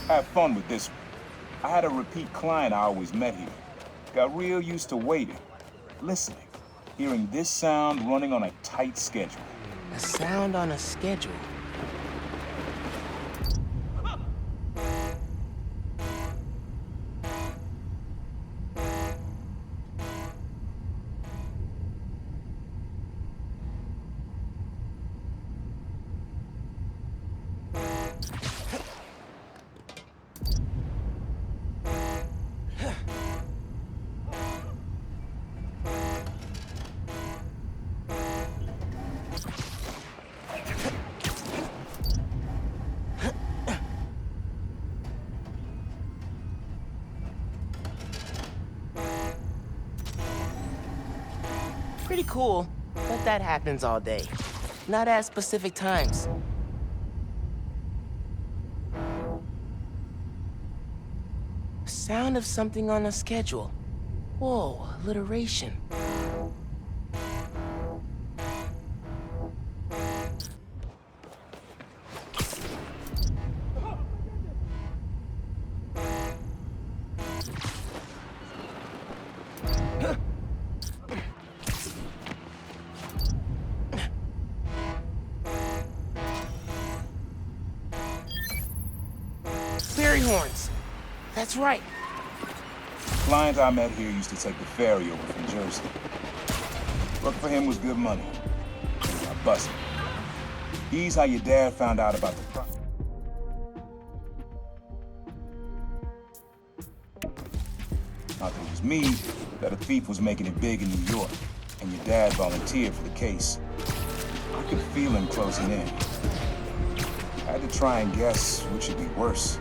Have fun with this one. I had a repeat client I always met here. Got real used to waiting, listening, hearing this sound running on a tight schedule. A sound on a schedule. Pretty cool, but that happens all day. Not at specific times. Sound of something on a schedule. Whoa, alliteration. Fairy horns. That's right. Client I met here used to take the ferry over from Jersey. Working for him was good money. He got busted. He's how your dad found out about the problem. Not that it was me, that a thief was making it big in New York, and your dad volunteered for the case. I could feel him closing in. I had to try and guess which should be worse.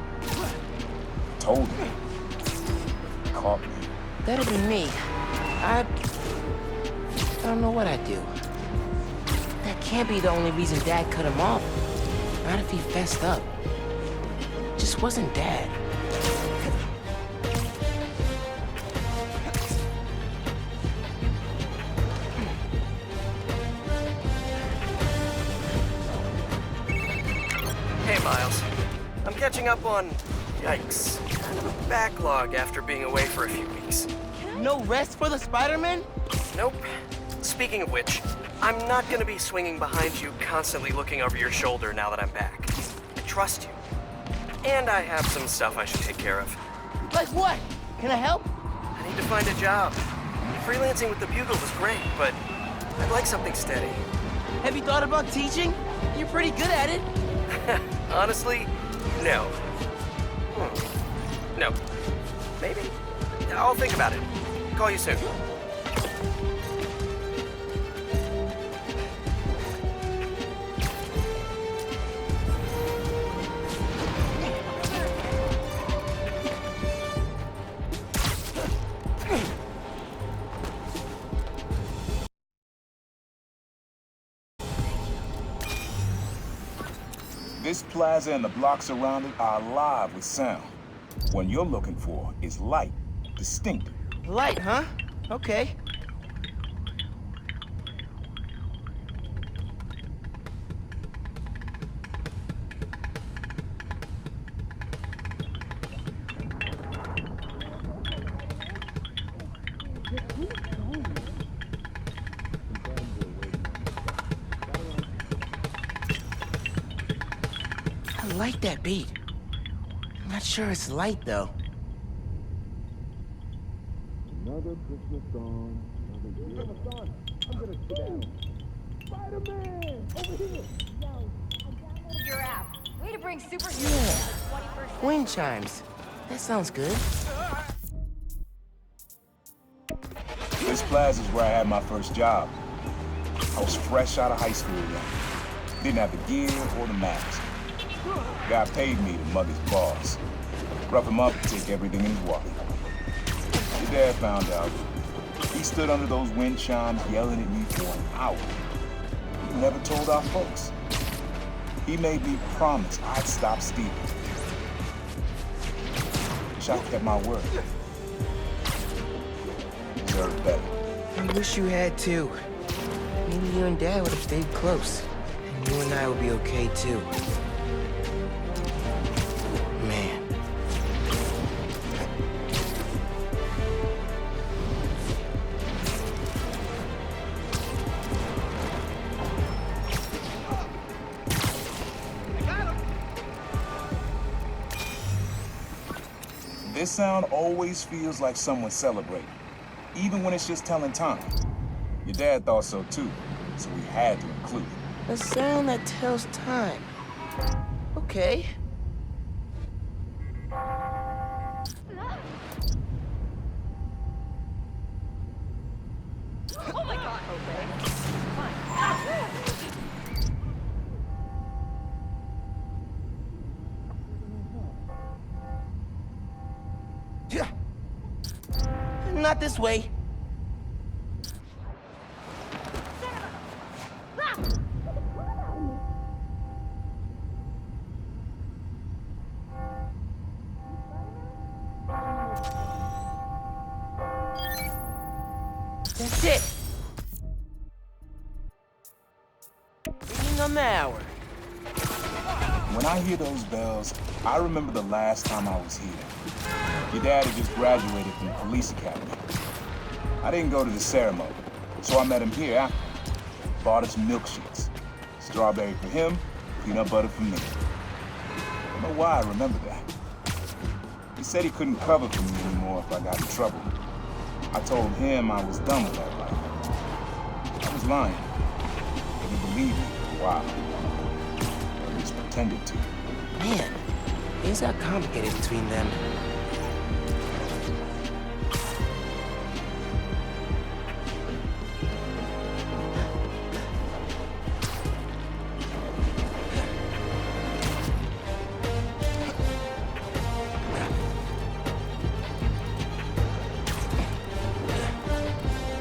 Told him. Caught me. That'd be me. I don't know what I'd do. That can't be the only reason Dad cut him off. Not if he fessed up. Just wasn't Dad. Hey, Miles. I'm catching up on... Yikes. Kind of a backlog after being away for a few weeks. No rest for the Spider-Man? Nope. Speaking of which, I'm not gonna be swinging behind you, constantly looking over your shoulder now that I'm back. I trust you. And I have some stuff I should take care of. Like what? Can I help? I need to find a job. Freelancing with the Bugle was great, but I'd like something steady. Have you thought about teaching? You're pretty good at it. Honestly, no. No. Maybe. I'll think about it. Call you soon. This plaza and the blocks around it are alive with sound. What you're looking for is light, distinct. Light, huh? Okay. I like that beat. I'm not sure it's light, though. Another Christmas song, another song. I'm gonna sit down. Spider-Man! Over here! Yo, I downloaded your app. Way to bring superheroes Yeah. to the 21st century. Wind chimes. That sounds good. This plaza is where I had my first job. I was fresh out of high school then. Didn't have the gear or the mask. Guy paid me to mug his boss. Rough him up and take everything in his wallet. Your dad found out. He stood under those wind chimes yelling at me for an hour. He never told our folks. He made me promise I'd stop stealing. Wish I kept my word. Deserved better. I wish you had too. Maybe you and Dad would have stayed close. And you and I would be okay too. Man, This sound always feels like someone celebrating, even when it's just telling time. Your dad thought so too, so we had to include it. A sound that tells time. Okay. Oh my god. Okay. Fine. Not this way. That's it. Ringing on the hour. When I hear those bells, I remember the last time I was here. Your dad had just graduated from the police academy. I didn't go to the ceremony, so I met him here after. Bought us milkshakes. Strawberry for him, peanut butter for me. I don't know why I remember that. He said he couldn't cover for me anymore if I got in trouble. I told him I was done with that life. I was lying. But he believed me for a while. Or at least pretended to. Man, things got complicated between them.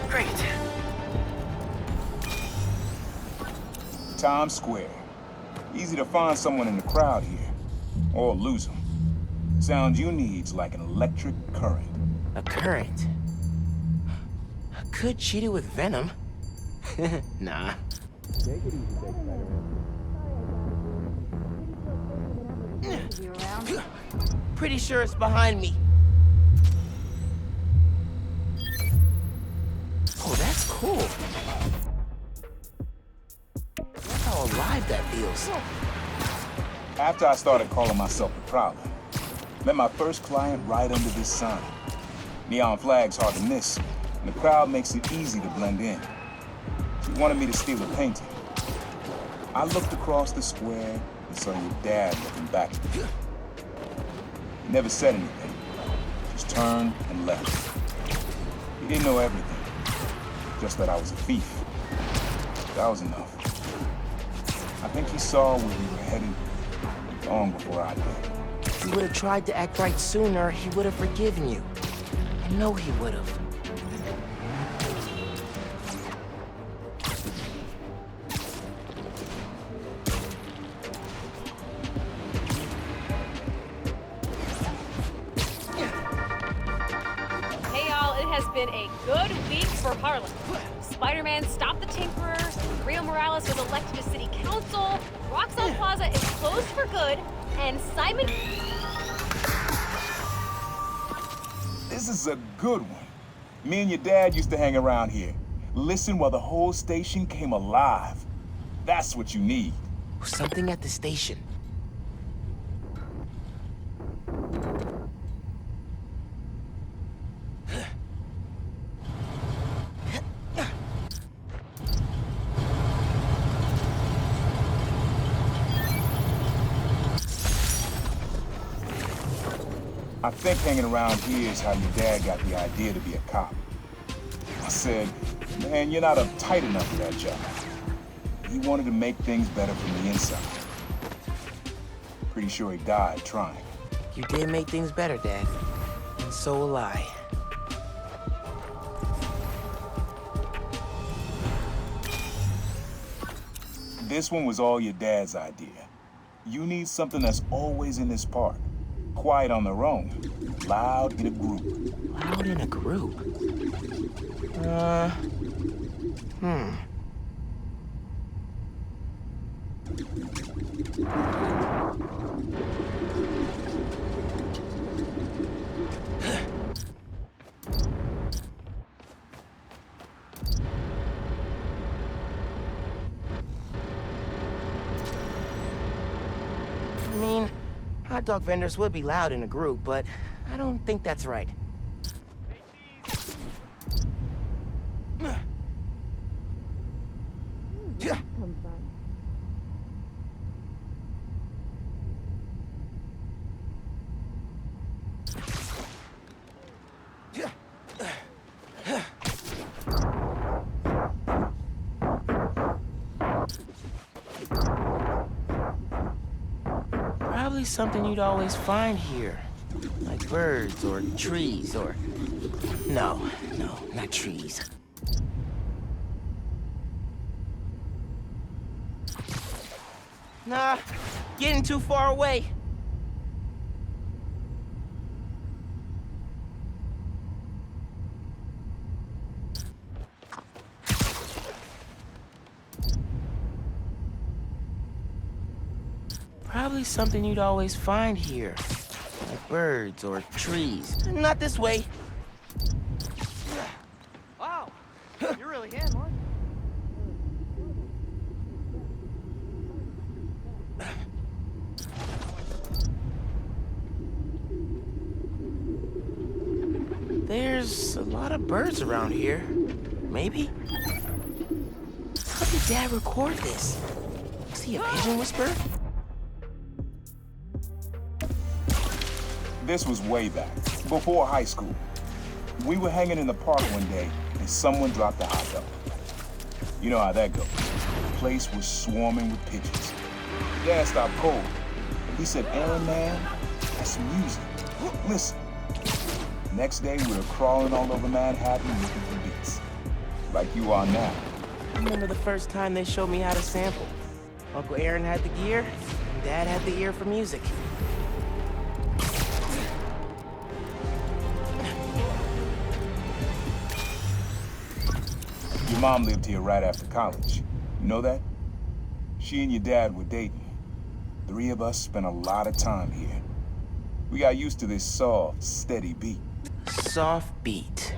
Great. Times Square. Easy to find someone in the crowd here. Or lose them. Sound you need's like an electric current. A current. I could cheat it with venom. Nah. Take it easy, Big Spider-Man. You around? Pretty sure it's behind me. Oh, that's cool. Look how alive that feels. After I started calling myself the Prowler, met my first client right under this sign. Neon flag's hard to miss, and the crowd makes it easy to blend in. She wanted me to steal a painting. I looked across the square and saw your dad looking back at me. He never said anything, just turned and left. He didn't know everything, just that I was a thief. That was enough. I think he saw where we were headed long before I did. If you would have tried to act right sooner, he would have forgiven you. I know he would have. Hey y'all, it has been a good week for Harlem. Spider-Man stopped the Tinkerer, Rio Morales was elected to city council, Roxxon Plaza is closed for good, and Simon... This is a good one. Me and your dad used to hang around here. Listen while the whole station came alive. That's what you need. Something at the station. I think hanging around here is how your dad got the idea to be a cop. I said, man, you're not uptight enough for that job. He wanted to make things better from the inside. Pretty sure he died trying. You did make things better, Dad. And so will I. This one was all your dad's idea. You need something that's always in this park. Quiet on their own, loud in a group. Loud in a group? I mean, Hot dog vendors would be loud in a group, but I don't think that's right. Probably something you'd always find here. Like birds or trees or... No, not trees. Nah, getting too far away. Probably something you'd always find here. Like birds or trees. Not this way. Wow, you're really in, Mark. There's a lot of birds around here. Maybe? How did Dad record this? Was he a pigeon whisperer? This was way back, before high school. We were hanging in the park one day, and someone dropped a hot dog. You know how that goes. The place was swarming with pigeons. Dad stopped cold. He said, "Aaron, man, that's some music. Listen." Next day, we were crawling all over Manhattan looking for beats. Like you are now. I remember the first time they showed me how to sample. Uncle Aaron had the gear, and Dad had the ear for music. Your mom lived here right after college. You know that? She and your dad were dating. 3 of us spent a lot of time here. We got used to this soft, steady beat. Soft beat.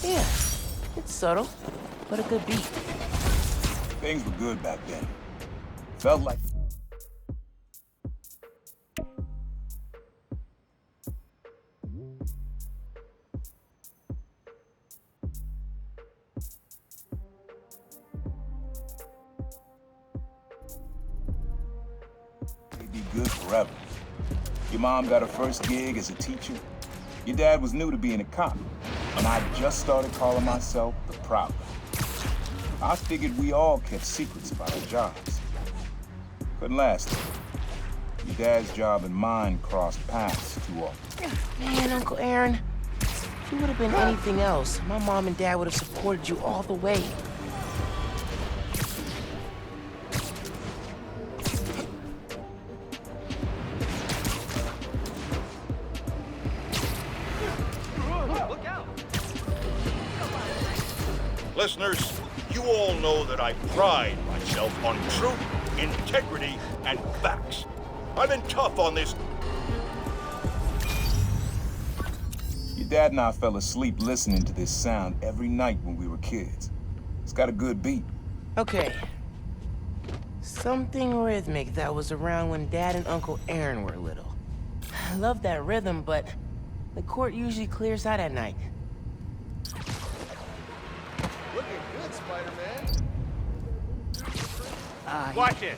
Yeah, it's subtle, but a good beat. Things were good back then. Felt like... they'd be good forever. Your mom got her first gig as a teacher. Your dad was new to being a cop, and I just started calling myself the Prowler. I figured we all kept secrets about our jobs. Couldn't last long. Your dad's job and mine crossed paths too often. Man, Uncle Aaron, if you would have been anything else, my mom and dad would have supported you all the way. Look out! Listeners, you all know that I pride myself on truth, integrity, and facts. I've been tough on this. Your dad and I fell asleep listening to this sound every night when we were kids. It's got a good beat. Okay. Something rhythmic that was around when Dad and Uncle Aaron were little. I love that rhythm, but the court usually clears out at night. Looking good, Spider-Man. Watch it!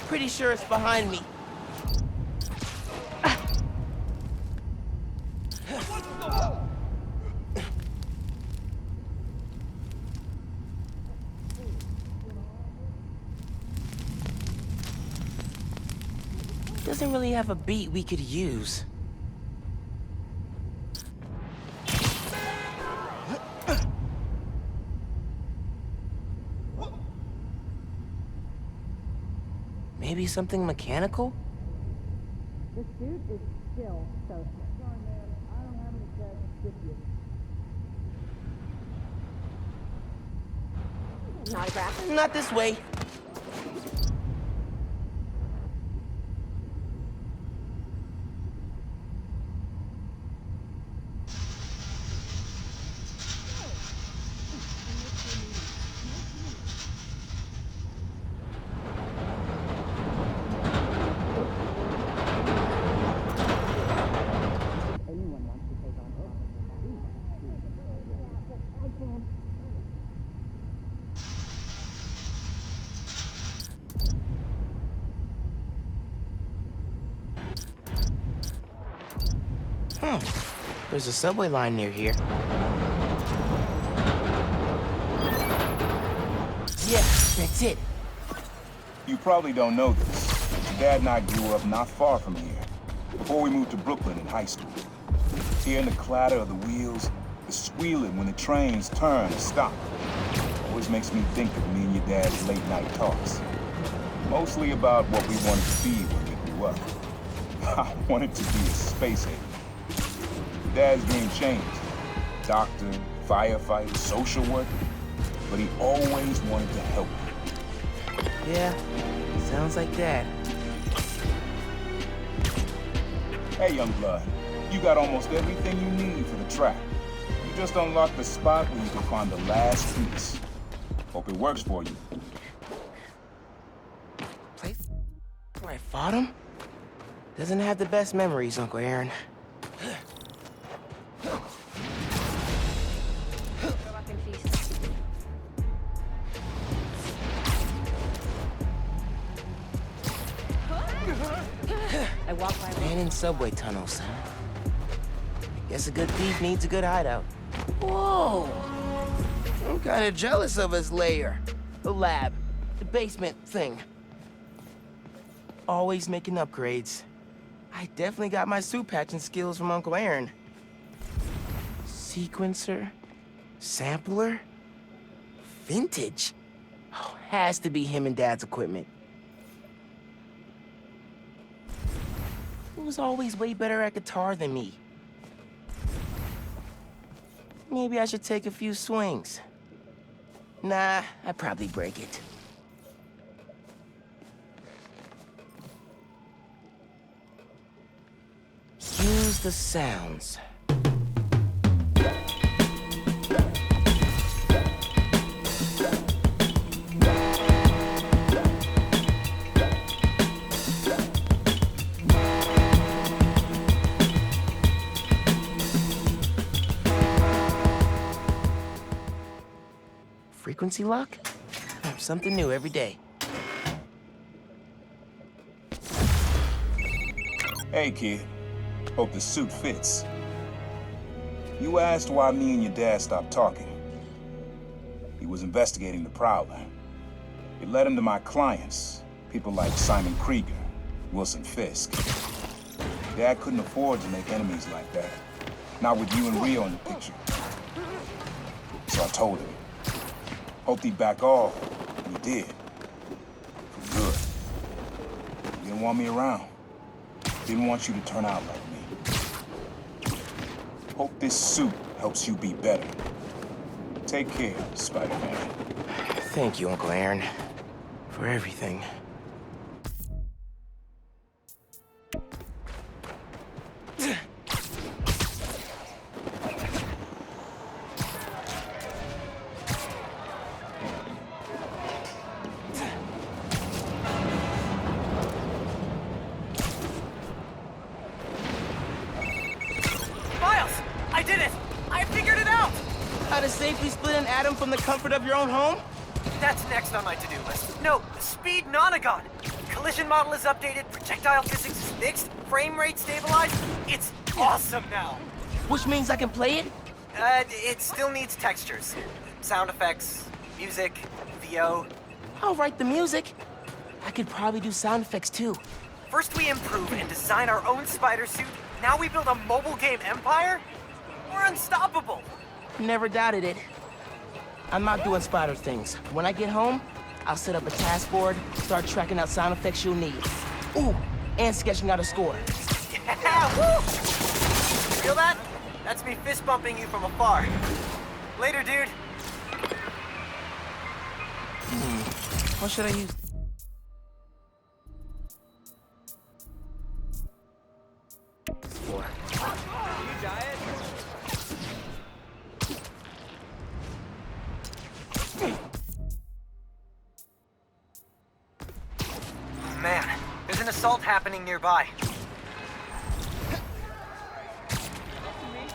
Pretty sure it's behind me. Doesn't really have a beat we could use. Maybe something mechanical? The suit is still so thick. Sorry, man. I don't have any cash to tip you. An autograph? Not this way. There's a subway line near here. Yeah, that's it. You probably don't know this. Dad and I grew up not far from here, before we moved to Brooklyn in high school. Hearing the clatter of the wheels, the squealing when the trains turn and stop, always makes me think of me and your dad's late night talks. Mostly about what we wanted to be when we grew up. I wanted to be a space alien. Dad's dream changed. Doctor, firefighter, social worker. But he always wanted to help me. Yeah, sounds like Dad. Hey, young blood. You got almost everything you need for the track. You just unlocked the spot where you can find the last piece. Hope it works for you. Place where I fought him? Doesn't have the best memories, Uncle Aaron. I walk by. Man in subway tunnels. Guess a good thief needs a good hideout. Whoa! I'm kinda jealous of his lair. The lab. The basement thing. Always making upgrades. I definitely got my suit patching skills from Uncle Aaron. Sequencer? Sampler? Vintage? Oh, has to be him and Dad's equipment. He was always way better at guitar than me. Maybe I should take a few swings. Nah, I'd probably break it. Use the sounds. Frequency lock? Something new every day. Hey, kid. Hope the suit fits. You asked why me and your dad stopped talking. He was investigating the Prowler. It led him to my clients, people like Simon Krieger, Wilson Fisk. Dad couldn't afford to make enemies like that. Not with you and Rio in the picture. So I told him. Hoped he'd back off, and he did. For good. He didn't want me around. Didn't want you to turn out like me. Hope this suit helps you be better. Take care, Spider-Man. Thank you, Uncle Aaron, for everything. How to safely split an atom from the comfort of your own home? That's next on my to-do list. No, Speed Nonagon. Collision model is updated, projectile physics is fixed, frame rate stabilized. It's awesome now. Which means I can play it? It still needs textures. Sound effects, music, VO. I'll write the music. I could probably do sound effects too. First we improve and design our own spider suit. Now we build a mobile game empire? We're unstoppable. Never doubted it. I'm not doing spider things. When I get home, I'll set up a task board, start tracking out sound effects you'll need. Ooh, and sketching out a score. Yeah, woo! Feel that? That's me fist bumping you from afar. Later, dude. What should I use? For? Man, there's an assault happening nearby.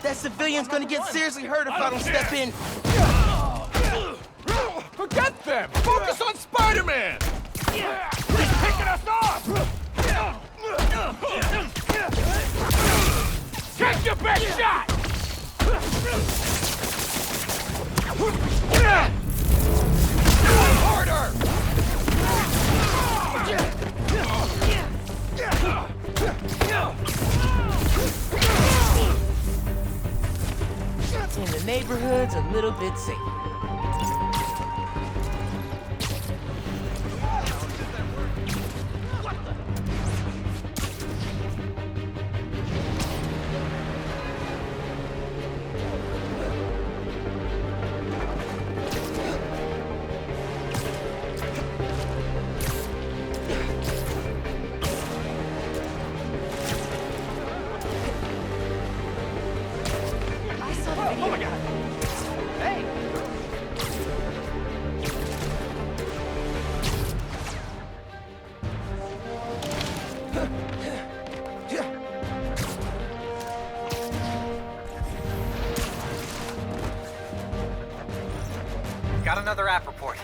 That civilian's gonna get seriously hurt if I don't step in. Forget them! Focus on Spider-Man! He's picking us off! Check your neighborhood's a little bit safer. I saw the video. Oh my god! Hey! Got another app report.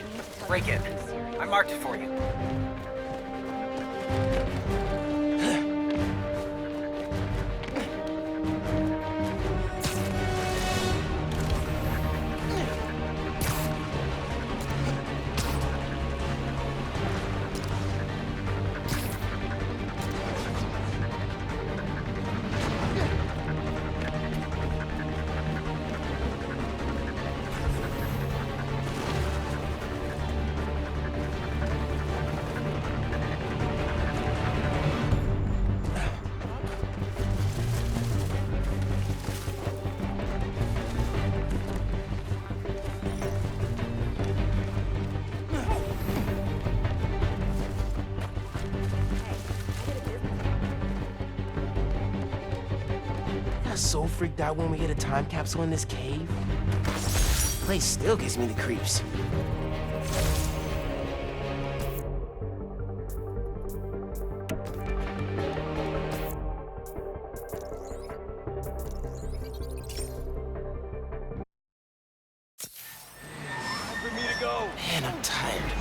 Break it. I marked it for you. I got so freaked out when we get a time capsule in this cave. This place still gives me the creeps. For me to go. Man, I'm tired.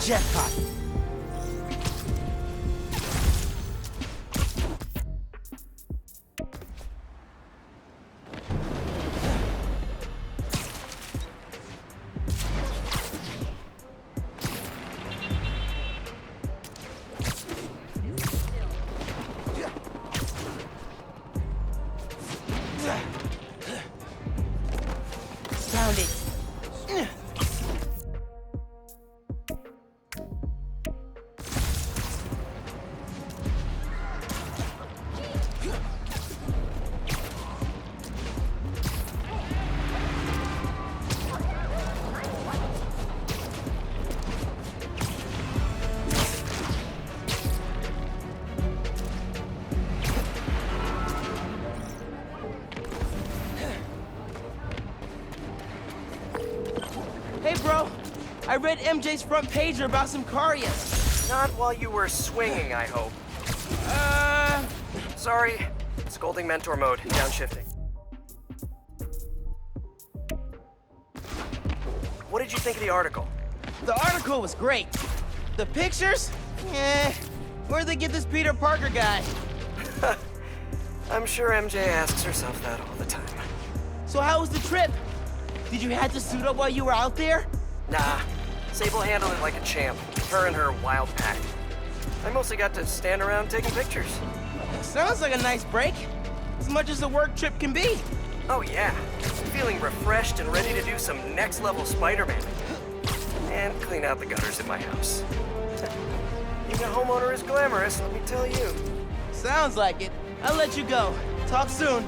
Jackpot. Found it. Hey, bro. I read MJ's front pager about some Carias. Not while you were swinging, I hope. Sorry. Scolding mentor mode, downshifting. What did you think of the article? The article was great. The pictures? Where'd they get this Peter Parker guy? I'm sure MJ asks herself that all the time. So how was the trip? Did you have to suit up while you were out there? Nah, Sable handled it like a champ. Her and her wild pack. I mostly got to stand around taking pictures. Sounds like a nice break. As much as a work trip can be. Oh yeah, feeling refreshed and ready to do some next-level Spider-Man. And clean out the gutters in my house. Being a homeowner is glamorous, let me tell you. Sounds like it. I'll let you go. Talk soon.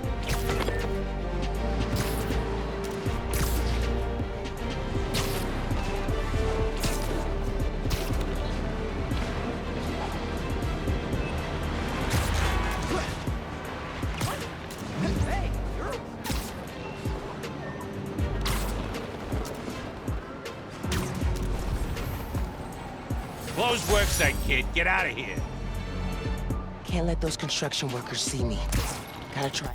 Close work site, kid. Get out of here. Can't let those construction workers see me. Gotta try.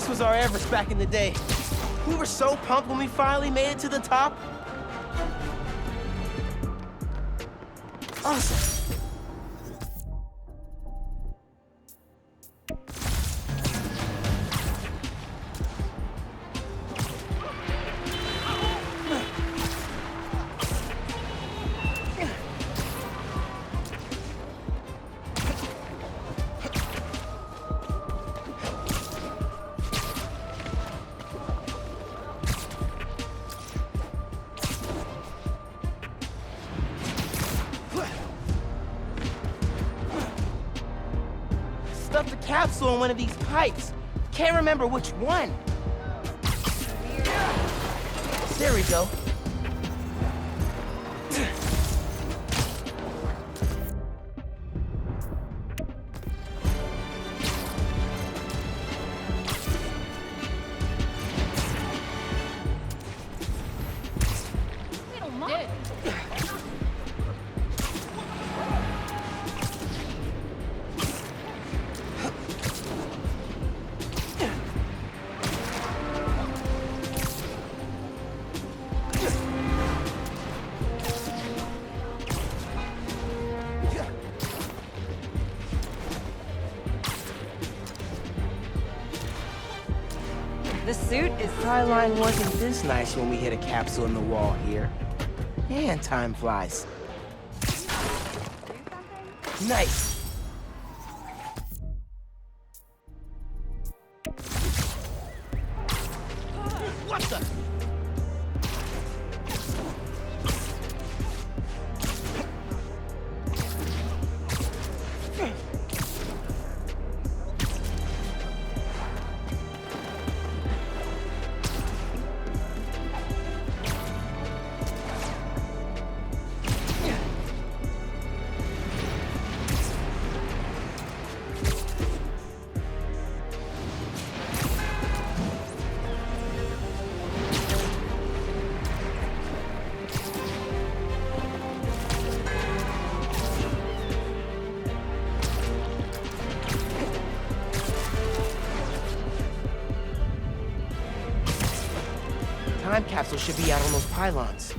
was our Everest back in the day. We were so pumped when we finally made it to the top. Awesome. Stuffed the capsule in one of these pipes. Can't remember which one. There we go. The suit is Skyline wasn't this nice when we hit a capsule in the wall here. And time flies. Nice. What the? Time capsule should be out on those pylons.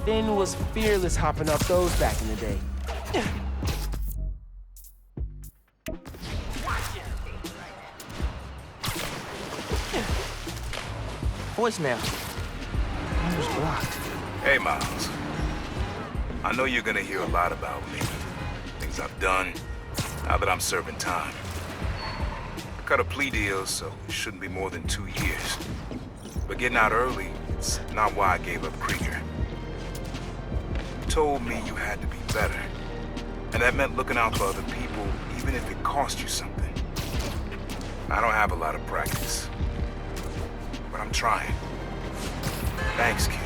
Finn was fearless hopping up those back in the day. Voicemail. Number's blocked. Hey, Miles. I know you're gonna hear a lot about me. Things I've done, now that I'm serving time. I cut a plea deal, so it shouldn't be more than 2 years. But getting out early, it's not why I gave up Krieger. You told me you had to be better. And that meant looking out for other people, even if it cost you something. I don't have a lot of practice, but I'm trying. Thanks, kid,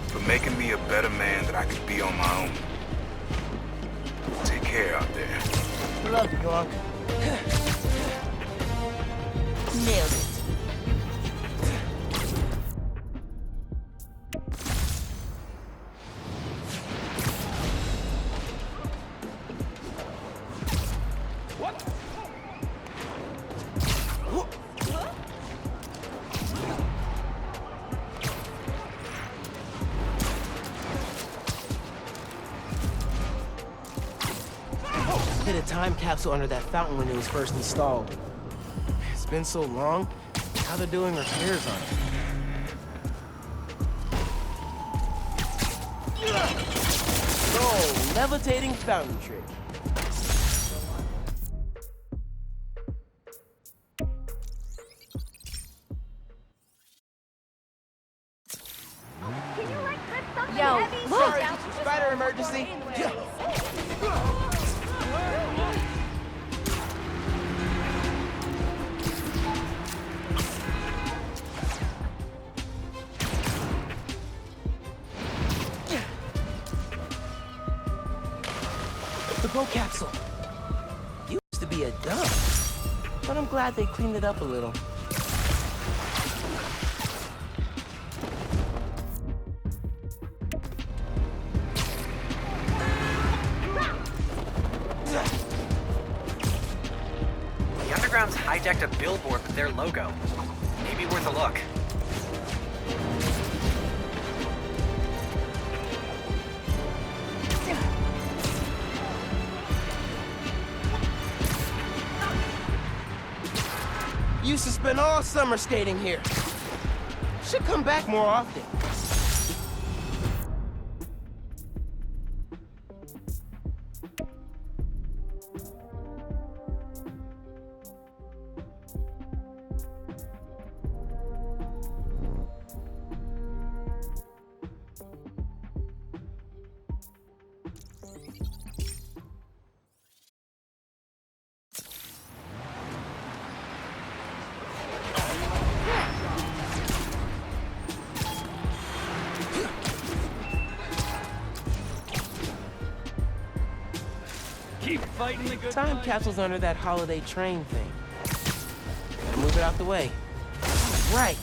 for making me a better man that I could be on my own. Take care out there. Love you, Gronk. Nailed it. Hit a time capsule under that fountain when it was first installed. It's been so long. How they're doing repairs on it. So, levitating fountain trick. Can you like lift something Yo, heavy? look! Sorry, spider emergency. The boat capsule. Used to be a dump, but I'm glad they cleaned it up a little. The Underground's hygiene decked a billboard with their logo. Maybe worth a look. Used to spend all summer skating here. Should come back more often. Keep fighting the good Time fight. capsule's under that holiday train thing. Gotta move it out the way. Right.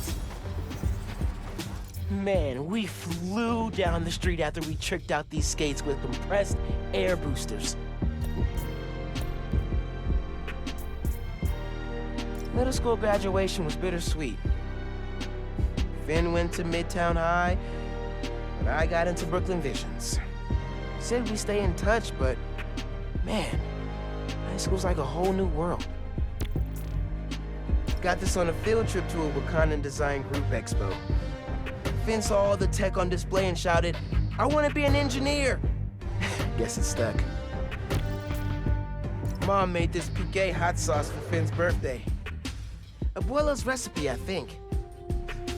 Man, we flew down the street after we tricked out these skates with compressed air boosters. Middle school graduation was bittersweet. Finn went to Midtown High, but I got into Brooklyn Visions. Said we stay in touch, but man, high school's like a whole new world. Got this on a field trip to a Wakandan Design Group Expo. Finn saw all the tech on display and shouted, "I want to be an engineer!" Guess it stuck. Mom made this piqué hot sauce for Finn's birthday. Abuela's recipe, I think.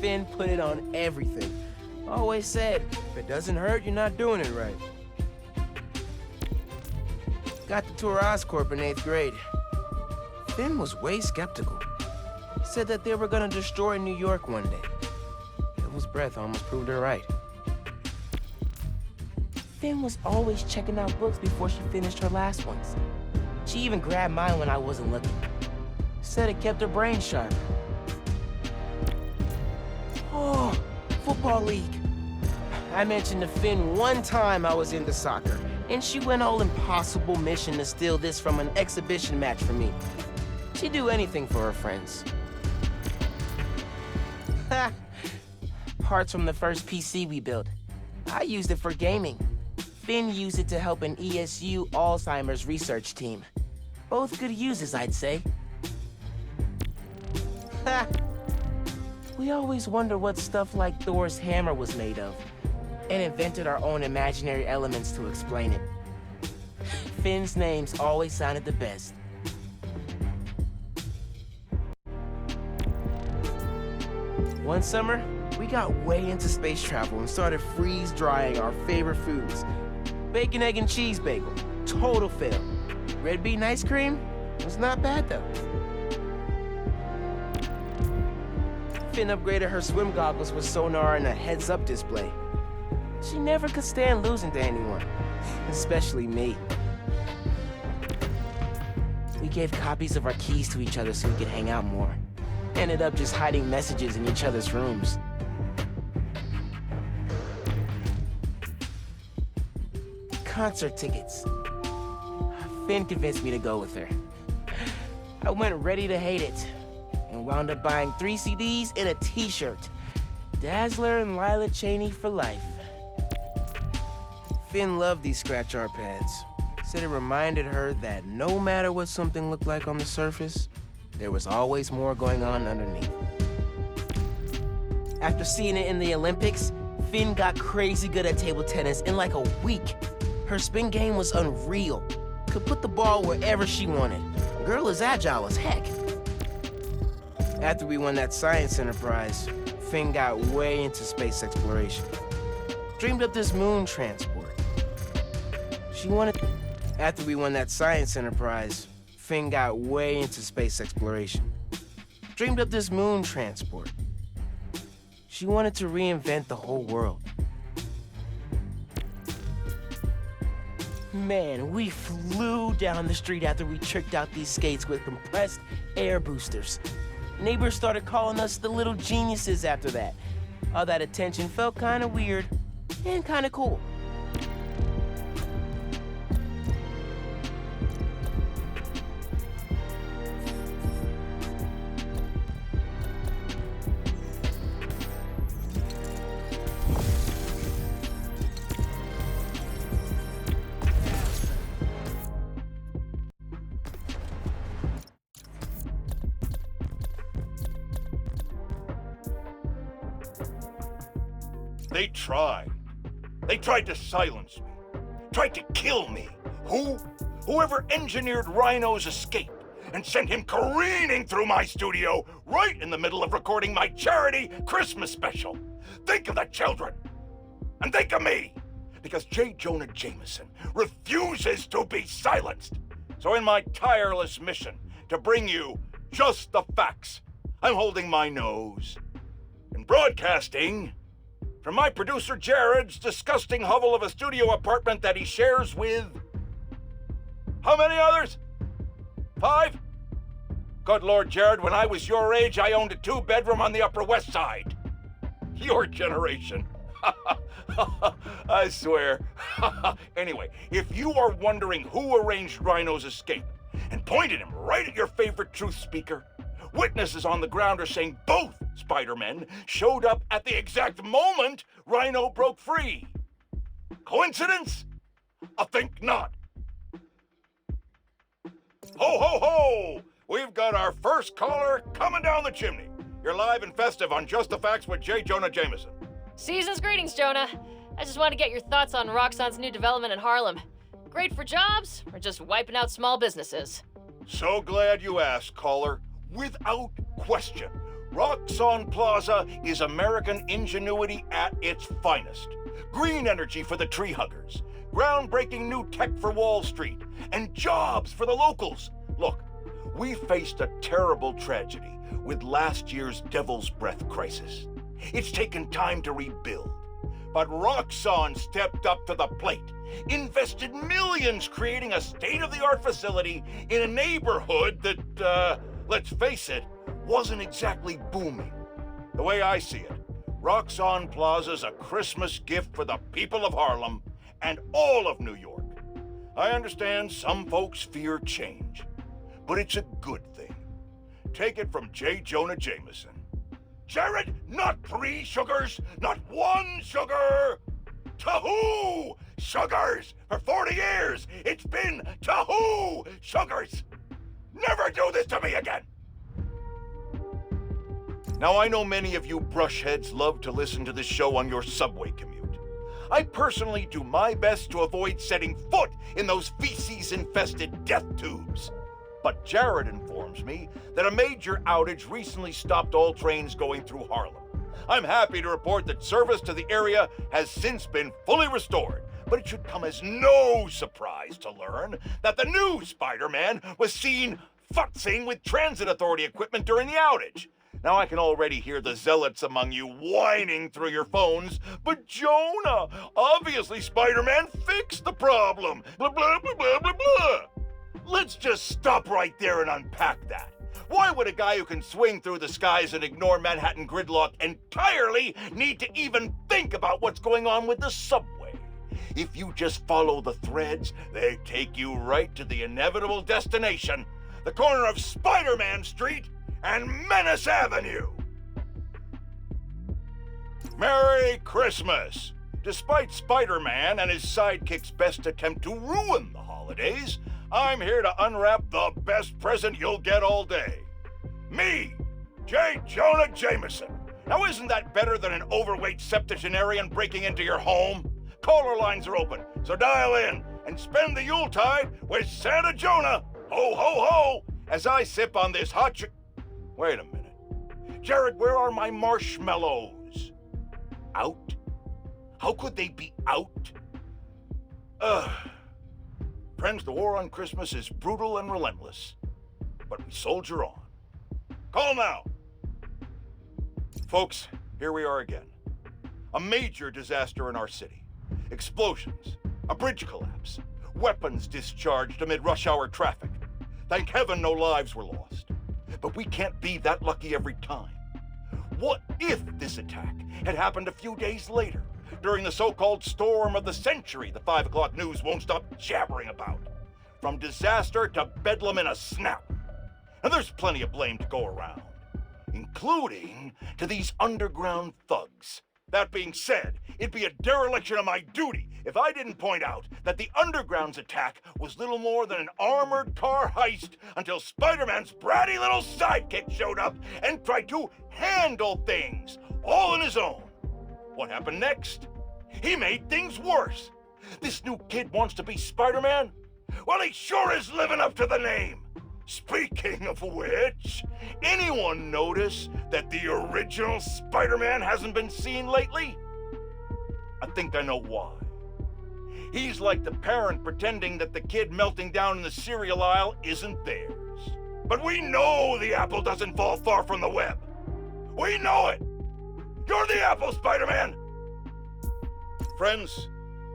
Finn put it on everything. Always said, if it doesn't hurt, you're not doing it right. Got to tour Oscorp in 8th grade. Finn was way skeptical. He said that they were gonna destroy New York one day. Devil's breath almost proved her right. Finn was always checking out books before she finished her last ones. She even grabbed mine when I wasn't looking. Said it kept her brain sharp. Oh, football league. I mentioned to Finn one time I was into soccer, and she went all impossible mission to steal this from an exhibition match for me. She'd do anything for her friends. Ha! Parts from the first PC we built. I used it for gaming. Finn used it to help an ESU Alzheimer's research team. Both good uses, I'd say. Ha! We always wonder what stuff like Thor's hammer was made of, and invented our own imaginary elements to explain it. Finn's names always sounded the best. One summer, we got way into space travel and started freeze-drying our favorite foods. Bacon, egg, and cheese bagel. Total fail. Red bean ice cream was not bad, though. Finn upgraded her swim goggles with sonar and a heads-up display. She never could stand losing to anyone, especially me. We gave copies of our keys to each other so we could hang out more. Ended up just hiding messages in each other's rooms. Concert tickets. Finn convinced me to go with her. I went ready to hate it, and wound up buying 3 CDs and a t-shirt. Dazzler and Lila Cheney for life. Finn loved these scratch art pads. Said it reminded her that no matter what something looked like on the surface, there was always more going on underneath. After seeing it in the Olympics, Finn got crazy good at table tennis in like a week. Her spin game was unreal. Could put the ball wherever she wanted. Girl is agile as heck. After we won that science enterprise, Finn got way into space exploration. Dreamed up this moon transport. She wanted... After we won that science enterprise, Finn got way into space exploration. Dreamed up this moon transport. She wanted to reinvent the whole world. Man, we flew down the street after we tricked out these skates with compressed air boosters. Neighbors started calling us the little geniuses after that. All that attention felt kind of weird and kind of cool. They tried. They tried to silence me. Tried to kill me. Who? Whoever engineered Rhino's escape and sent him careening through my studio right in the middle of recording my charity Christmas special. Think of the children. And think of me. Because J. Jonah Jameson refuses to be silenced. So in my tireless mission to bring you just the facts, I'm holding my nose. And broadcasting from my producer Jared's disgusting hovel of a studio apartment that he shares with... how many others? 5? Good Lord, Jared, when I was your age, I owned a 2-bedroom on the Upper West Side. Your generation. I swear. Anyway, if you are wondering who arranged Rhino's escape and pointed him right at your favorite truth speaker, witnesses on the ground are saying both Spider-Men showed up at the exact moment Rhino broke free. Coincidence? I think not. Ho, ho, ho! We've got our first caller coming down the chimney. You're live and festive on Just the Facts with J. Jonah Jameson. Season's greetings, Jonah. I just want to get your thoughts on Roxxon's new development in Harlem. Great for jobs, or just wiping out small businesses? So glad you asked, caller. Without question, Roxxon Plaza is American ingenuity at its finest. Green energy for the tree huggers, groundbreaking new tech for Wall Street, and jobs for the locals. Look, we faced a terrible tragedy with last year's Devil's Breath crisis. It's taken time to rebuild, but Roxxon stepped up to the plate, invested millions creating a state-of-the-art facility in a neighborhood that, let's face it, wasn't exactly booming. The way I see it, Roxxon Plaza's a Christmas gift for the people of Harlem and all of New York. I understand some folks fear change, but it's a good thing. Take it from J. Jonah Jameson. Jared, not 3 sugars, not 1 sugar! Tahoo sugars! For 40 years, it's been Tahoo sugars! Never do this to me again! Now, I know many of you brushheads love to listen to this show on your subway commute. I personally do my best to avoid setting foot in those feces-infested death tubes. But Jared informs me that a major outage recently stopped all trains going through Harlem. I'm happy to report that service to the area has since been fully restored, but it should come as no surprise to learn that the new Spider-Man was seen futzing with transit authority equipment during the outage. Now I can already hear the zealots among you whining through your phones, but Jonah, obviously Spider-Man fixed the problem. Blah, blah, blah, blah, blah, blah. Let's just stop right there and unpack that. Why would a guy who can swing through the skies and ignore Manhattan gridlock entirely need to even think about what's going on with the subway? If you just follow the threads, they take you right to the inevitable destination, the corner of Spider-Man Street and Menace Avenue. Merry Christmas! Despite Spider-Man and his sidekick's best attempt to ruin the holidays, I'm here to unwrap the best present you'll get all day. Me, J. Jonah Jameson. Now isn't that better than an overweight septuagenarian breaking into your home? Caller lines are open, so dial in and spend the Yuletide with Santa Jonah. Ho, ho, ho, as I sip on this hot Wait a minute. Jared, where are my marshmallows? Out? How could they be out? Friends, the war on Christmas is brutal and relentless, but we soldier on. Call now! Folks, here we are again. A major disaster in our city. Explosions, a bridge collapse, weapons discharged amid rush hour traffic. Thank heaven no lives were lost. But we can't be that lucky every time. What if this attack had happened a few days later, during the so-called storm of the century the 5 o'clock news won't stop jabbering about? From disaster to bedlam in a snap. And there's plenty of blame to go around, including to these underground thugs. That being said, it'd be a dereliction of my duty if I didn't point out that the Underground's attack was little more than an armored car heist until Spider-Man's bratty little sidekick showed up and tried to handle things all on his own. What happened next? He made things worse. This new kid wants to be Spider-Man? Well, he sure is living up to the name. Speaking of which, anyone notice that the original Spider-Man hasn't been seen lately? I think I know why. He's like the parent pretending that the kid melting down in the cereal aisle isn't theirs. But we know the apple doesn't fall far from the web. We know it! You're the apple, Spider-Man! Friends,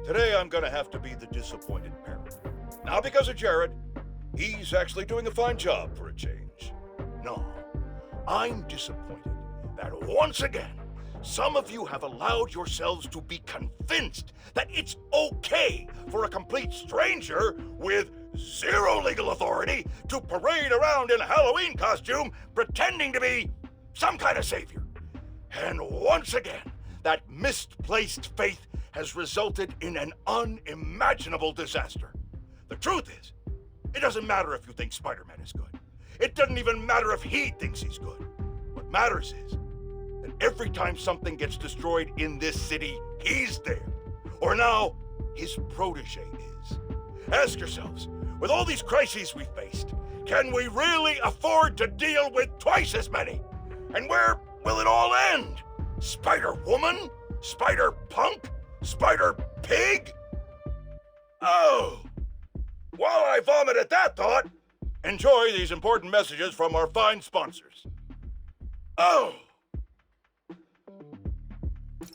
today I'm gonna have to be the disappointed parent. Not because of Jared. He's actually doing a fine job for a change. No, I'm disappointed that once again, some of you have allowed yourselves to be convinced that it's okay for a complete stranger with zero legal authority to parade around in a Halloween costume pretending to be some kind of savior. And once again, that misplaced faith has resulted in an unimaginable disaster. The truth is, it doesn't matter if you think Spider-Man is good. It doesn't even matter if he thinks he's good. What matters is that every time something gets destroyed in this city, he's there. Or now, his protege is. Ask yourselves, with all these crises we faced, can we really afford to deal with twice as many? And where will it all end? Spider-Woman? Spider-Punk? Spider-Pig? Oh! While I vomit at that thought, enjoy these important messages from our fine sponsors. Oh!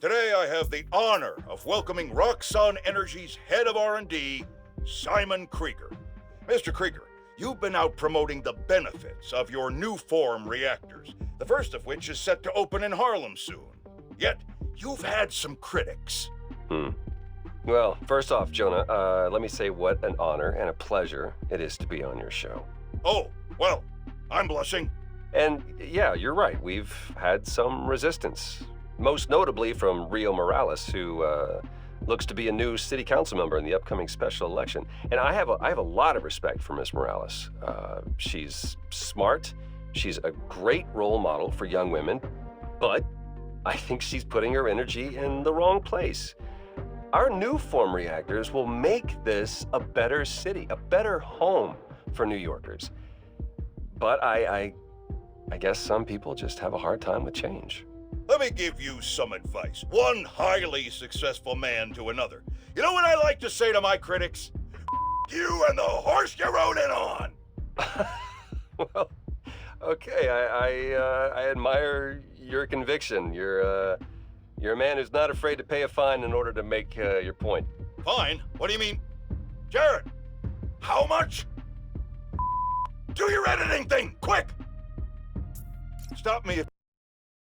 Today I have the honor of welcoming Roxxon Energy's head of R&D, Simon Krieger. Mr. Krieger, you've been out promoting the benefits of your new form reactors, the first of which is set to open in Harlem soon. Yet, you've had some critics. Well, first off, Jonah, let me say what an honor and a pleasure it is to be on your show. Oh, well, I'm blushing. And yeah, you're right. We've had some resistance, most notably from Rio Morales, who looks to be a new city council member in the upcoming special election. And I have a lot of respect for Ms. Morales. She's smart. She's a great role model for young women, but I think she's putting her energy in the wrong place. Our new form reactors will make this a better city, a better home for New Yorkers. But I guess some people just have a hard time with change. Let me give you some advice. One highly successful man to another. You know what I like to say to my critics? You and the horse you rode in on! Well, okay, I admire your conviction. You're a man who's not afraid to pay a fine in order to make your point. Fine? What do you mean? Jared, how much? Do your editing thing, quick! Stop me if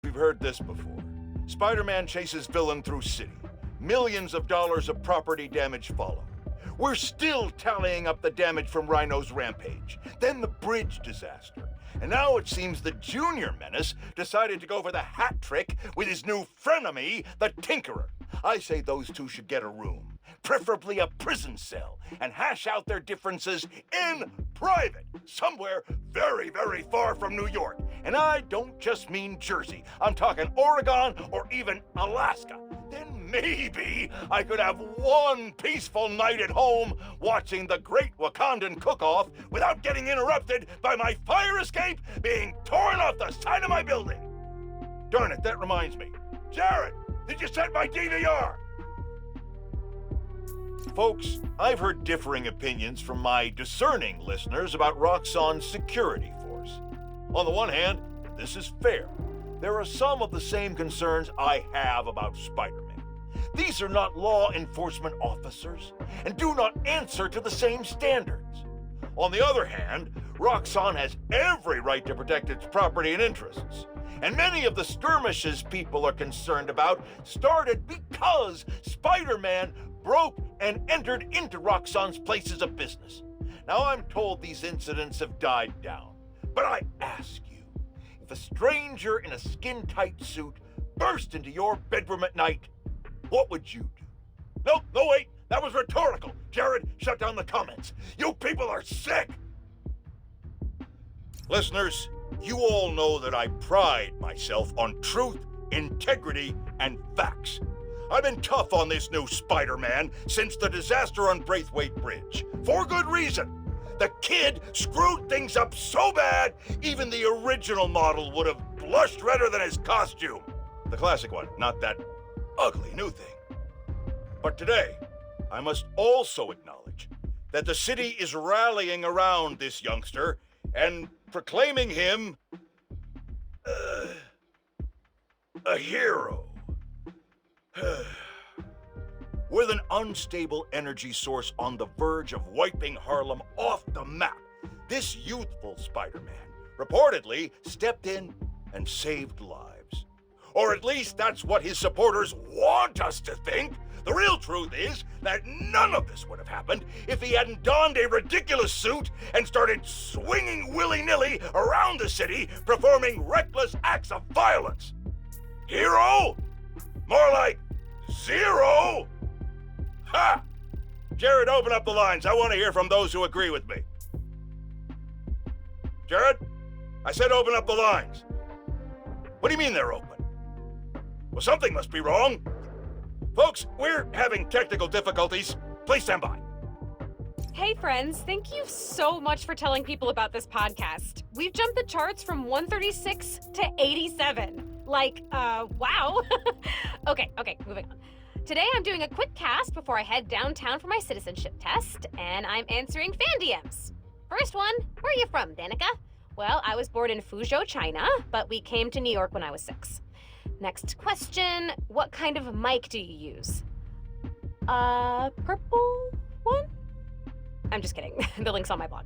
you've heard this before. Spider-Man chases villain through city. Millions of dollars of property damage follow. We're still tallying up the damage from Rhino's rampage, then the bridge disaster. And now it seems the Junior Menace decided to go for the hat trick with his new frenemy, the Tinkerer. I say those two should get a room, preferably a prison cell, and hash out their differences in private, somewhere very, very far from New York. And I don't just mean Jersey. I'm talking Oregon or even Alaska. Then maybe I could have one peaceful night at home watching the Great Wakandan Cook-Off without getting interrupted by my fire escape being torn off the side of my building. Darn it, that reminds me. Jared, did you set my DVR? Folks, I've heard differing opinions from my discerning listeners about Roxxon's security force. On the one hand, this is fair. There are some of the same concerns I have about Spider-Man. These are not law enforcement officers and do not answer to the same standards. On the other hand, Roxxon has every right to protect its property and interests. And many of the skirmishes people are concerned about started because Spider-Man broke and entered into Roxxon's places of business. Now I'm told these incidents have died down, but I ask you, if a stranger in a skin-tight suit burst into your bedroom at night, what would you do? No, wait, that was rhetorical. Jared, shut down the comments. You people are sick. Listeners, you all know that I pride myself on truth integrity, and facts. I've been tough on this new Spider-Man since the disaster on Braithwaite Bridge. For good reason. The kid screwed things up so bad, even the original model would have blushed redder than his costume. The classic one, not that ugly new thing. But today, I must also acknowledge that the city is rallying around this youngster and proclaiming him a hero. With an unstable energy source on the verge of wiping Harlem off the map, this youthful Spider-Man reportedly stepped in and saved lives. Or at least that's what his supporters want us to think. The real truth is that none of this would have happened if he hadn't donned a ridiculous suit and started swinging willy-nilly around the city, performing reckless acts of violence. Hero? More like zero? Ha! Jared, open up the lines. I want to hear from those who agree with me. Jared? I said open up the lines. What do you mean they're open? Well, something must be wrong. Folks, we're having technical difficulties. Please stand by. Hey friends, thank you so much for telling people about this podcast. We've jumped the charts from 136 to 87. Wow. Okay, moving on. Today I'm doing a quick cast before I head downtown for my citizenship test, and I'm answering fan DMs. First one, where are you from, Danica? Well, I was born in Fuzhou, China, but we came to New York when I was 6. Next question, what kind of mic do you use? Purple one? I'm just kidding. The link's on my blog.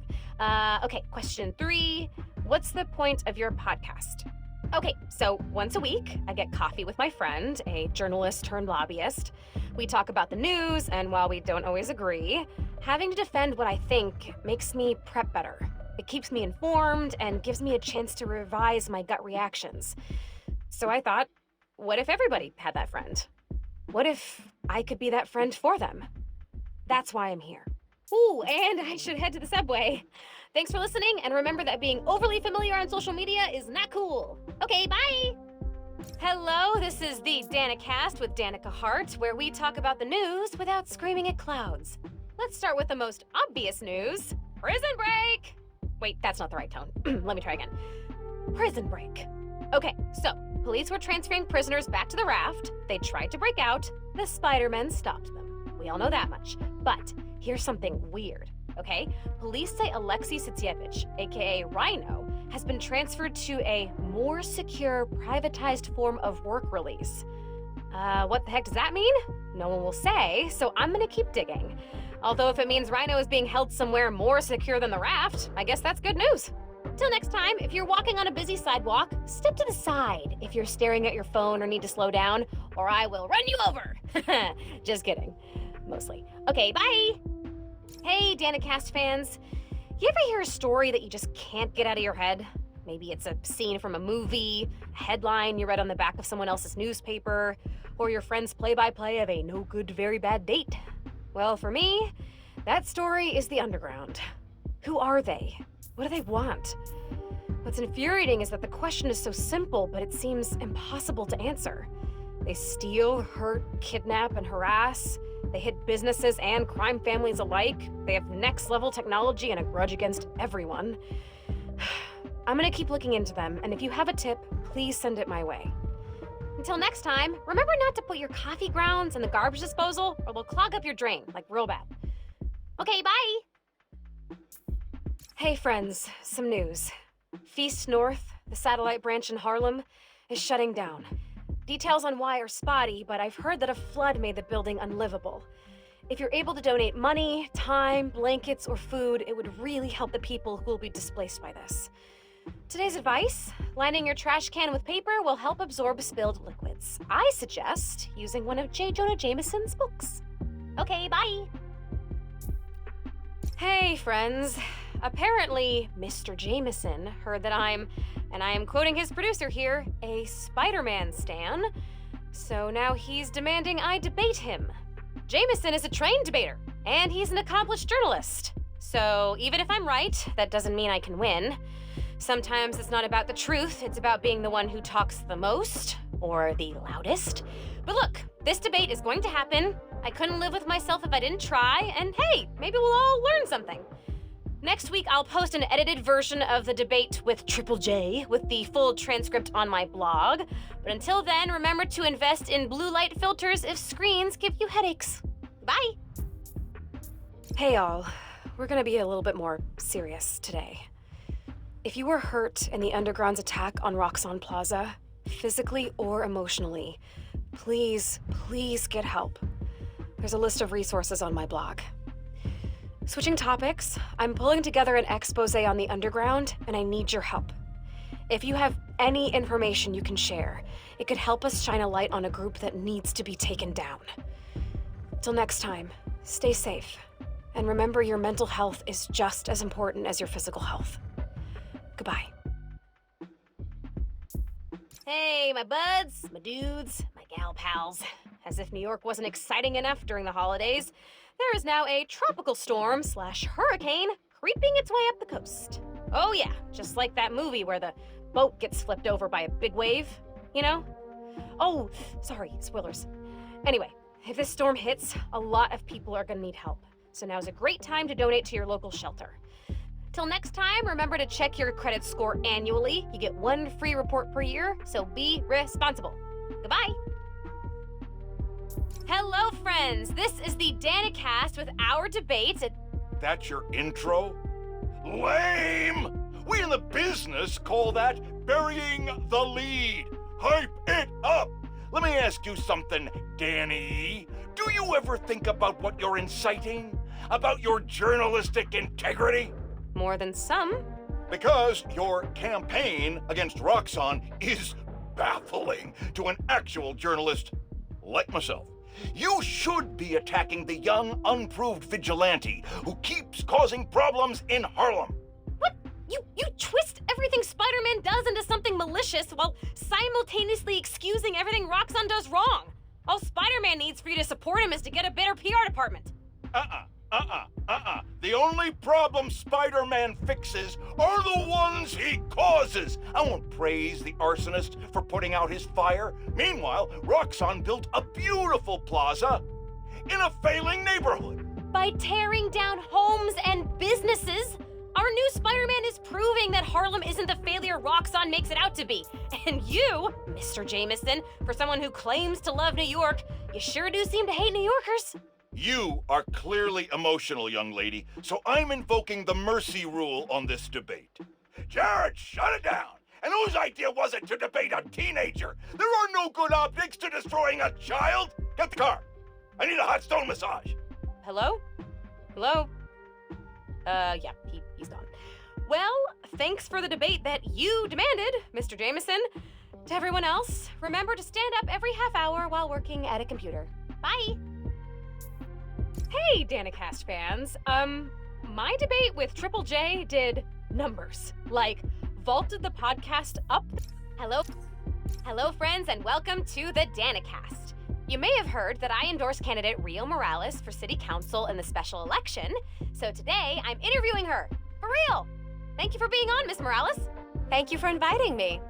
Okay, question 3, what's the point of your podcast? Okay, so once a week, I get coffee with my friend, a journalist turned lobbyist. We talk about the news, and while we don't always agree, having to defend what I think makes me prep better. It keeps me informed and gives me a chance to revise my gut reactions. So I thought, what if everybody had that friend? What if I could be that friend for them? That's why I'm here. Ooh, and I should head to the subway. Thanks for listening, and remember that being overly familiar on social media is not cool. Okay, bye! Hello, this is the Danicast with Danica Hart, where we talk about the news without screaming at clouds. Let's start with the most obvious news. Prison break! Wait, that's not the right tone. Let me try again. Prison break. Okay, so, police were transferring prisoners back to the raft. They tried to break out. The Spider-Men stopped them. We all know that much. But here's something weird. Okay? Police say Alexei Sitsievich, aka Rhino, has been transferred to a more secure, privatized form of work release. What the heck does that mean? No one will say, so I'm gonna keep digging. Although if it means Rhino is being held somewhere more secure than the raft, I guess that's good news. Till next time, if you're walking on a busy sidewalk, step to the side if you're staring at your phone or need to slow down, or I will run you over. Just kidding. Mostly. Okay, bye! Hey, Danicast fans. You ever hear a story that you just can't get out of your head? Maybe it's a scene from a movie, a headline you read on the back of someone else's newspaper, or your friend's play-by-play of a no-good, very bad date. Well, for me, that story is the underground. Who are they? What do they want? What's infuriating is that the question is so simple, but it seems impossible to answer. They steal, hurt, kidnap, and harass. They hit businesses and crime families alike. They have next-level technology and a grudge against everyone. I'm gonna keep looking into them, and if you have a tip, please send it my way. Until next time, remember not to put your coffee grounds in the garbage disposal, or they'll clog up your drain, like real bad. Okay, bye! Hey friends, some news. Feast North, the satellite branch in Harlem, is shutting down. Details on why are spotty, but I've heard that a flood made the building unlivable. If you're able to donate money, time, blankets, or food, it would really help the people who will be displaced by this. Today's advice, lining your trash can with paper will help absorb spilled liquids. I suggest using one of J. Jonah Jameson's books. Okay, bye! Hey, friends. Apparently, Mr. Jameson heard that I'm, and I am quoting his producer here, a Spider-Man stan. So now he's demanding I debate him. Jameson is a trained debater, and he's an accomplished journalist. So even if I'm right, that doesn't mean I can win. Sometimes it's not about the truth, it's about being the one who talks the most, or the loudest. But look, this debate is going to happen. I couldn't live with myself if I didn't try, and hey, maybe we'll all learn something. Next week, I'll post an edited version of the debate with Triple J with the full transcript on my blog. But until then, remember to invest in blue light filters if screens give you headaches. Bye! Hey all, we're gonna be a little bit more serious today. If you were hurt in the Underground's attack on Roxxon Plaza, physically or emotionally, please get help. There's a list of resources on my blog. Switching topics, I'm pulling together an expose on the Underground, and I need your help. If you have any information you can share, it could help us shine a light on a group that needs to be taken down. Till next time, stay safe, and remember your mental health is just as important as your physical health. Goodbye. Hey, my buds, my dudes, my gal pals. As if New York wasn't exciting enough during the holidays, there is now a tropical storm/hurricane creeping its way up the coast. Oh yeah, just like that movie where the boat gets flipped over by a big wave, you know? Oh, sorry, spoilers. Anyway, if this storm hits, a lot of people are gonna need help. So now's a great time to donate to your local shelter. Till next time, remember to check your credit score annually. You get 1 free report per year, so be responsible. Goodbye. Hello, friends. This is the Danicast with our debate. That's your intro? Lame! We in the business call that burying the lead. Hype it up! Let me ask you something, Danny. Do you ever think about what you're inciting? About your journalistic integrity? More than some. Because your campaign against Roxxon is baffling to an actual journalist like myself. You should be attacking the young, unproved vigilante who keeps causing problems in Harlem. What? You twist everything Spider-Man does into something malicious while simultaneously excusing everything Roxxon does wrong. All Spider-Man needs for you to support him is to get a better PR department. The only problem Spider-Man fixes are the ones he causes. I won't praise the arsonist for putting out his fire. Meanwhile, Roxxon built a beautiful plaza in a failing neighborhood. By tearing down homes and businesses, our new Spider-Man is proving that Harlem isn't the failure Roxxon makes it out to be. And you, Mr. Jameson, for someone who claims to love New York, you sure do seem to hate New Yorkers. You are clearly emotional, young lady, so I'm invoking the mercy rule on this debate. Jared, shut it down! And whose idea was it to debate a teenager? There are no good optics to destroying a child! Get the car! I need a hot stone massage! Hello? Hello? Yeah, he's gone. Well, thanks for the debate that you demanded, Mr. Jameson. To everyone else, remember to stand up every half hour while working at a computer. Bye! Hey, Danicast fans. My debate with Triple J did numbers. Like, vaulted the podcast up. Hello, friends, and welcome to the Danicast. You may have heard that I endorsed candidate Rio Morales for city council in the special election, so today I'm interviewing her. For real! Thank you for being on, Miss Morales. Thank you for inviting me.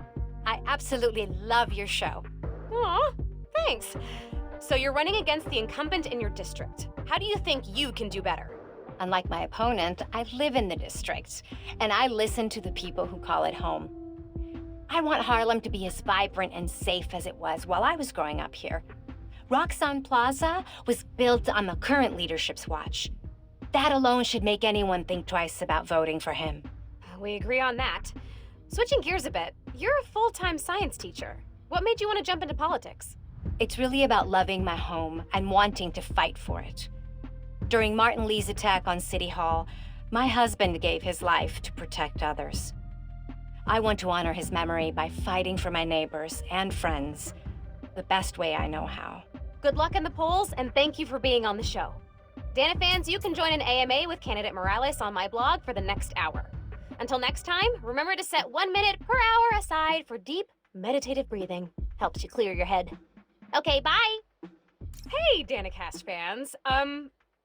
I absolutely love your show. Aw, thanks. So you're running against the incumbent in your district. How do you think you can do better? Unlike my opponent, I live in the district, and I listen to the people who call it home. I want Harlem to be as vibrant and safe as it was while I was growing up here. Roxxon Plaza was built on the current leadership's watch. That alone should make anyone think twice about voting for him. We agree on that. Switching gears a bit, you're a full-time science teacher. What made you want to jump into politics? It's really about loving my home and wanting to fight for it. During Martin Lee's attack on City Hall, my husband gave his life to protect others. I want to honor his memory by fighting for my neighbors and friends the best way I know how. Good luck in the polls, and thank you for being on the show. Dana fans, you can join an AMA with candidate Morales on my blog for the next hour. Until next time, remember to set 1 minute per hour aside for deep, meditative breathing. Helps you clear your head. Okay, bye! Hey, Danicast fans.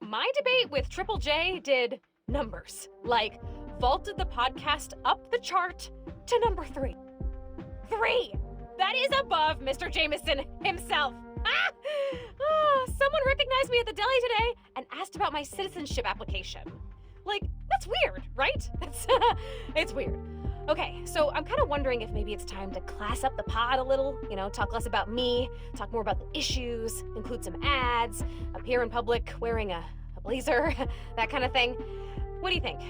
My debate with Triple J did numbers. Like, vaulted the podcast up the chart to number 3. 3! That is above Mr. Jameson himself. Someone recognized me at the deli today and asked about my citizenship application. Like, that's weird, right? It's weird. Okay, so I'm kind of wondering if maybe it's time to class up the pod a little, talk less about me, talk more about the issues, include some ads, appear in public wearing a blazer, that kind of thing. What do you think?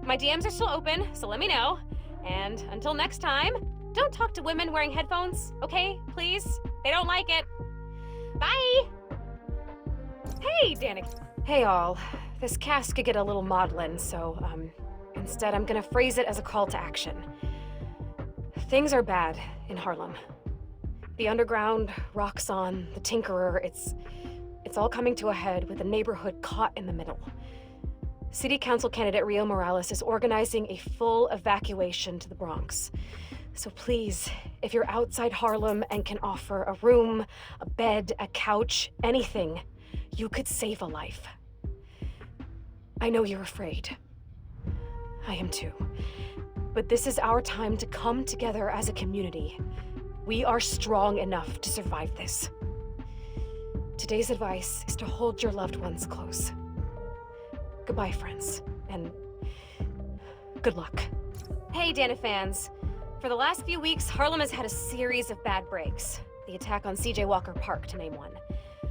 My DMs are still open, so let me know. And until next time, don't talk to women wearing headphones, okay? Please? They don't like it. Bye! Hey, Danica. Hey, all. This cast could get a little maudlin, so, instead I'm gonna phrase it as a call to action. Things are bad in Harlem. The underground, Roxxon, the Tinkerer, it's all coming to a head with the neighborhood caught in the middle. City Council candidate Rio Morales is organizing a full evacuation to the Bronx. So please, if you're outside Harlem and can offer a room, a bed, a couch, anything, you could save a life. I know you're afraid. I am too. But this is our time to come together as a community. We are strong enough to survive this. Today's advice is to hold your loved ones close. Goodbye, friends, and good luck. Hey, Dana fans. For the last few weeks, Harlem has had a series of bad breaks. The attack on C.J. Walker Park, to name one.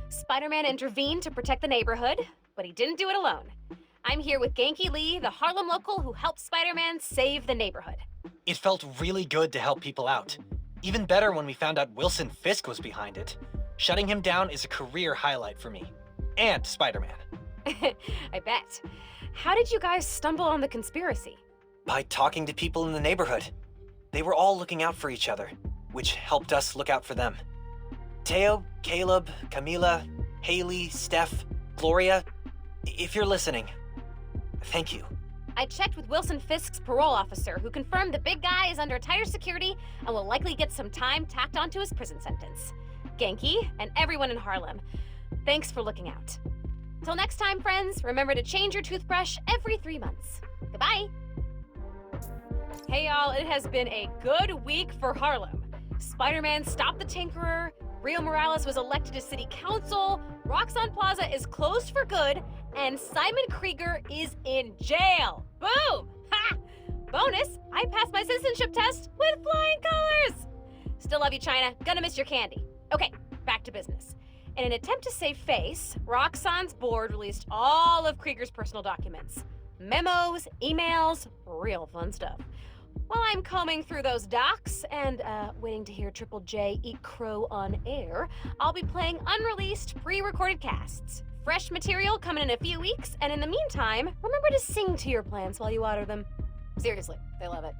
Spider-Man intervened to protect the neighborhood, but he didn't do it alone. I'm here with Genki Lee, the Harlem local who helped Spider-Man save the neighborhood. It felt really good to help people out. Even better when we found out Wilson Fisk was behind it. Shutting him down is a career highlight for me. And Spider-Man. I bet. How did you guys stumble on the conspiracy? By talking to people in the neighborhood. They were all looking out for each other, which helped us look out for them. Teo, Caleb, Camila, Haley, Steph, Gloria, if you're listening, thank you. I checked with Wilson Fisk's parole officer, who confirmed the big guy is under tighter security and will likely get some time tacked onto his prison sentence. Genki, and everyone in Harlem, thanks for looking out. Till next time, friends, remember to change your toothbrush every 3 months. Goodbye! Hey y'all, it has been a good week for Harlem. Spider-Man stopped the Tinkerer, Rio Morales was elected to city council, Roxxon Plaza is closed for good, and Simon Krieger is in jail. Boom! Ha! Bonus, I passed my citizenship test with flying colors! Still love you, China. Gonna miss your candy. Okay, back to business. In an attempt to save face, Roxxon's board released all of Krieger's personal documents. Memos, emails, real fun stuff. While I'm combing through those docs and waiting to hear Triple J eat crow on air, I'll be playing unreleased, pre-recorded casts. Fresh material coming in a few weeks, and in the meantime, remember to sing to your plants while you water them. Seriously, they love it.